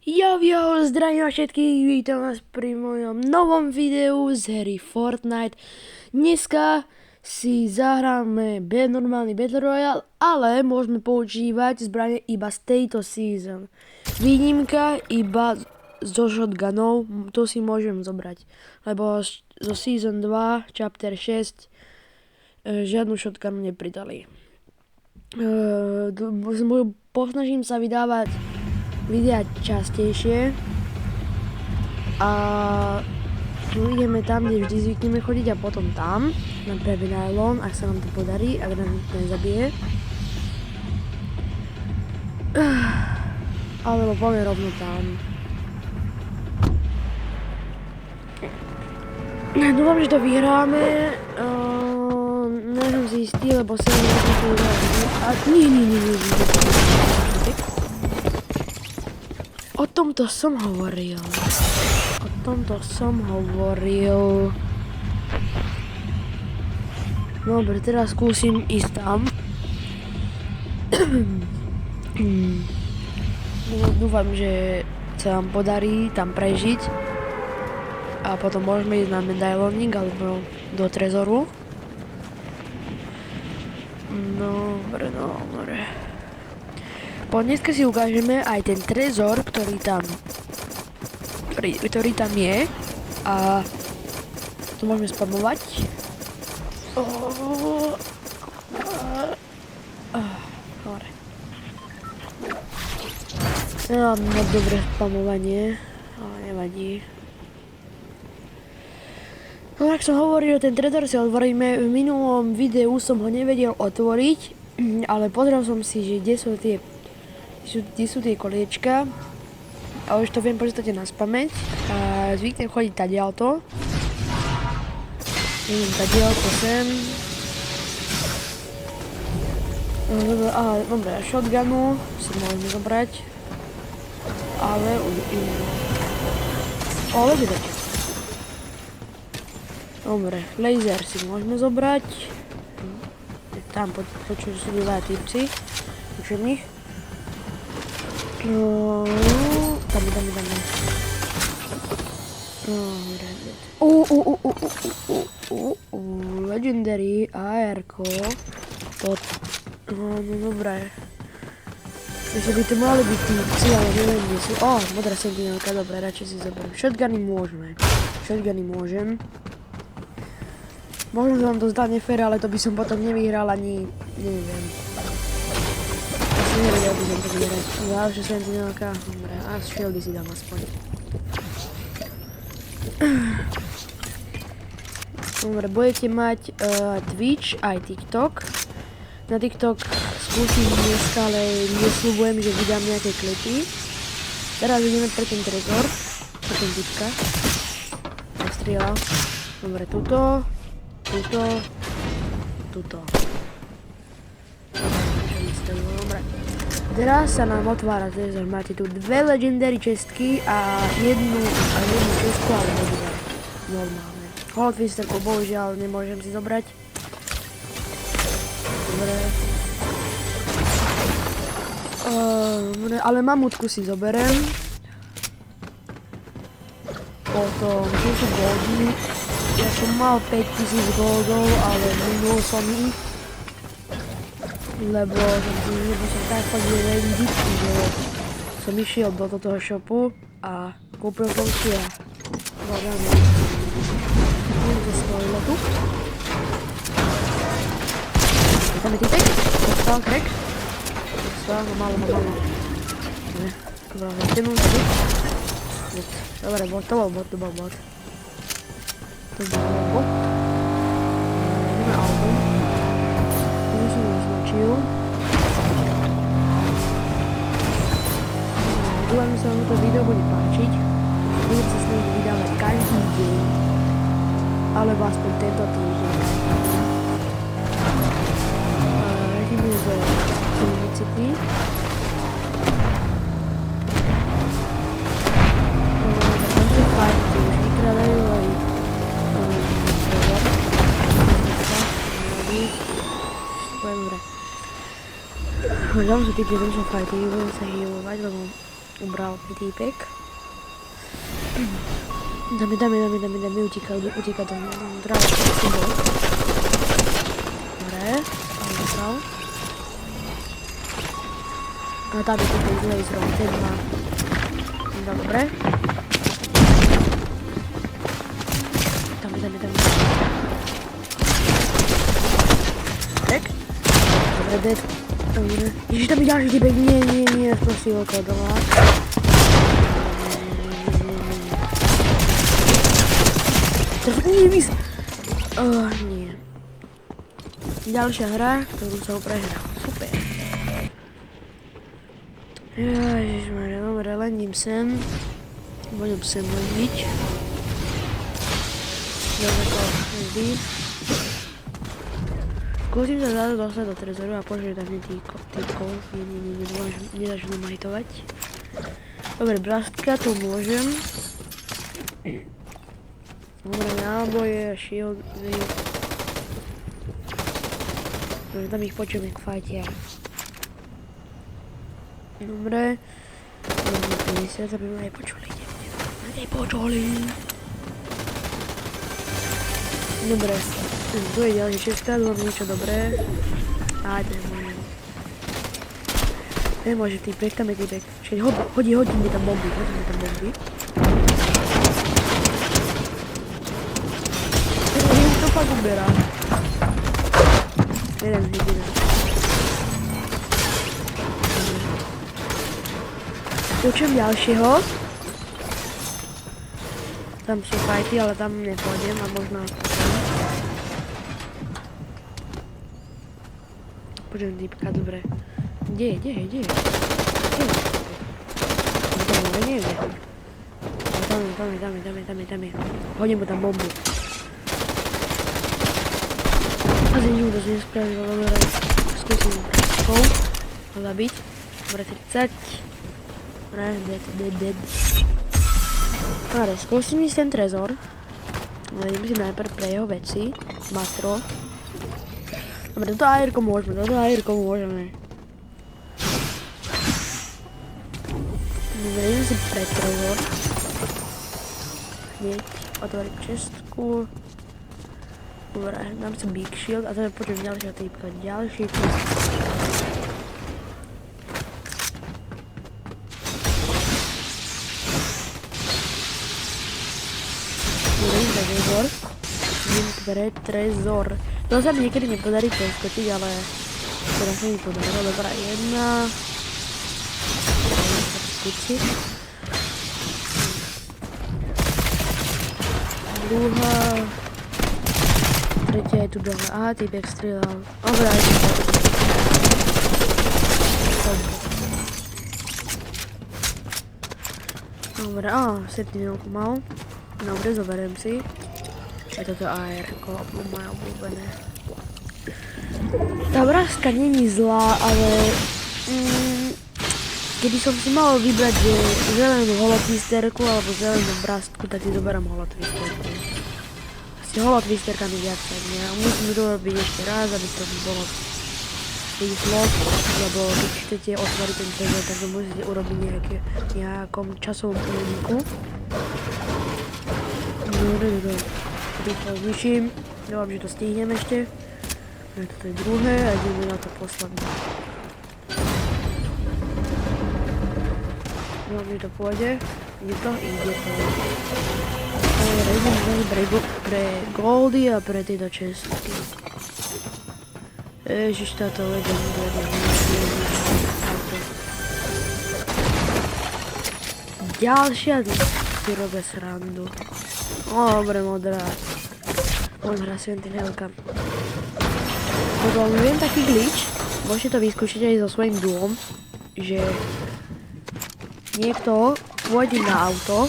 Zdravím vás všetkých, vítam vás pri mojom novom videu z hry Fortnite. Dneska si zahráme normálny Battle Royale, ale môžeme používať zbrane iba z tejto season. Výnimka iba zo shotgunov, to si môžem zobrať, lebo zo season 2, chapter 6, žiadnu shotgunu nepridali. Posnažím sa vydávať videa častejšie a tu ideme tam, kde vždy zvykneme chodiť a potom tam na prvý nylon, ak sa nám to podarí, ak nám to nezabije. Alebo poďme rovno tam. Dúfam, že to vyhráme. Nežem si istý, lebo sa nie. O tomto som hovoril. Dobre, teraz skúsim ísť tam. Dúfam, že sa nám podarí tam prežiť. A potom môžeme ísť na medailonik alebo do trezoru. Dobre. Dneska si ukážeme aj ten trezor, ktorý tam je, a tu môžeme spamovať. Dobre. Nemám moc dobré spamovanie, ale nevadí. No, ak som hovoril, ten trezor si otvoríme. V minulom videu som ho nevedel otvoriť, ale pozrel som si, že kde sú tie koliečka, a už to viem podstate na spamäť a zvyknem chodiť tadiaľto. Idem tadiaľto sem. Dobre, shotgunu si môžeme zobrať, ale vedete. Dobre, laser si môžeme zobrať. Tam počuť, sú dva typci. Počujem ich. Dáme. Legendary AR-ko. No dobré. Takže by to mali byť týpci, ale neviem, kde sú. Modrá sentinelka, dobré, radšej si zoberiem. Shotguny môžem. Možno sa vám to zdá nefér, ale to by som potom nevyhral ani, neviem. Asi nevedel by som to vyhrať. Ďalšia sentinelka, dobre, a shieldy si dám aspoň. Dobre, budete mať Twitch aj TikTok. Na TikTok skúsim dneska, ale nesľubujem, že vydám nejaké klipy. Teraz ideme pre ten trezor, pre ten typka. Nastrieľal. Dobre, tuto. Dobre. Teraz sa nám otvára trezor. Máte tu dve legendary čestky a jednu čestku, ale nebude normálne. Holotwisterku bohužiaľ nemôžem si zobrať. Dobre. Ale mamutku si zoberiem. Potom tu sú goldy. Ja som mal 5000 goldov, ale minul som ich, lebo som tak chodil rendiť, že som išiel do toho shopu a kúpil som si a hľadáme. Idem to svojilo tu. Tam je týpek, dostal crack. Dostal, malo. Dobre, vytenul sa tu. Dobre, to bol bot. Ideme auto. Tu som označil. Dúfam, že sa vám to video bude páčiť. Budem sa snažiť vydávať každý deň, alebo aspoň tento týždeň. Ideme do City. Vykradajú aj dobre. Možno, že tí budú fighty, budem sa healovať, lebo Ubral mi týpek. Dáme, utíka do dráva, si bol. Dobre, tam ubral. A tam je týpek z laserom, ten má. Dobre. Dáme. Tak. Dobre, dead. Dobre. Ježiš, tam je ďalší týpek, nie, prosím, okolo doma. Nie. Ďalšia hra, ktorú som prehral. Super. Ježišmarja, dobre, lením sem. Budem sem leniť. Dobre, to vždy. Skúsim sa zadu dostať do trezoru a požiadať mi týkov. Nedáš namajtovať. Dobre, brastka, tu môžem. Dobre, náboje, shieldy. Dobre, tam ich počujem, jak fajtia. Dobre. Dobre, 50, aby ma nepočuli. Dobre, tu je ďalšia česká, dúfam niečo dobré. Aj, to je môže. Nemôže týpek, tam je týpek. Hodí mi tam bomby, To fakt uberá. Jeden hydina. Počujem ďalšieho. Tam sú fajty, ale tam nepôjdem a možno... Počujem týpka, dobre. Kde je? Dobre, nevie. Tam je. Hodím mu tam bombu. Asi nič mu to nespravilo, dobre. Skúsim práčkou ho zabiť. Dobre, 30. Dobre, dead. Dobre, skúsim ísť ten trezor. Ale idem si najprv pre jeho veci. Matro. Dobre, toto ajerko môžeme. Dobre, idem si pre trezor. Hneď otvoriť čestku. Dobre, dám si big shield a to je počuť ďalšia týpka. Ďalší týpka. Dobre, trezor. To sa mi niekedy nepodarí preskočiť, ale teraz sa mi podarilo. Dobrá, jedna. Skúsiť. Druhá. Tretia je tu dole. Aha, týpek strieľal. Dobre, aj tu. Dobre, sentinelku mal. Dobre, zoberiem si. A toto AR-ko, moje obľúbené. Tá brastka není zlá, ale... keby som si mal vybrať zelenú holotwisterku alebo zelenú brastku, tak si zoberám holotwisterku. Asi holotwisterka mi viac sadne. Musím to robiť ešte raz, aby to bolo rýchlo, lebo keď chcete otvoriť ten trezor, tak to musíte urobiť nejakom časovom úniku. Rýchlo zničím. Dúfam, že to stihnem ešte. Toto je druhé a ideme na to posledné. Dúfam, že to pôjde. Ide to. Idem pre goldy a pre tieto čestky. Ježiš, táto legenda. Ďalšia si robia srandu. Dobre, modrá sentinelka. Potom viem taký glitch, môžete to vyskúšať aj so svojím duom, že niekto pôjde na auto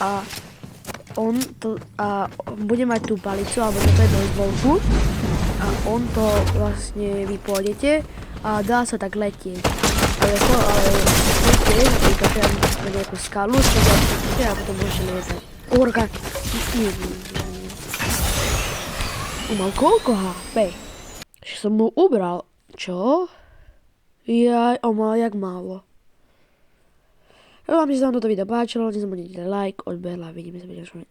a on bude mať tú palicu alebo toto je bejsbolku a on to vlastne vy pôjdete a dá sa tak letieť. Ale napríklad na nejakú skalu, a potom môžete liezať. Orga. Mal koľko HP? Že som mu ubral. Čo? Jaj, on mal jak málo. Dúfam, že sa vám toto video páčilo, nezabudnite like, odber a vidíme sa v ďalšom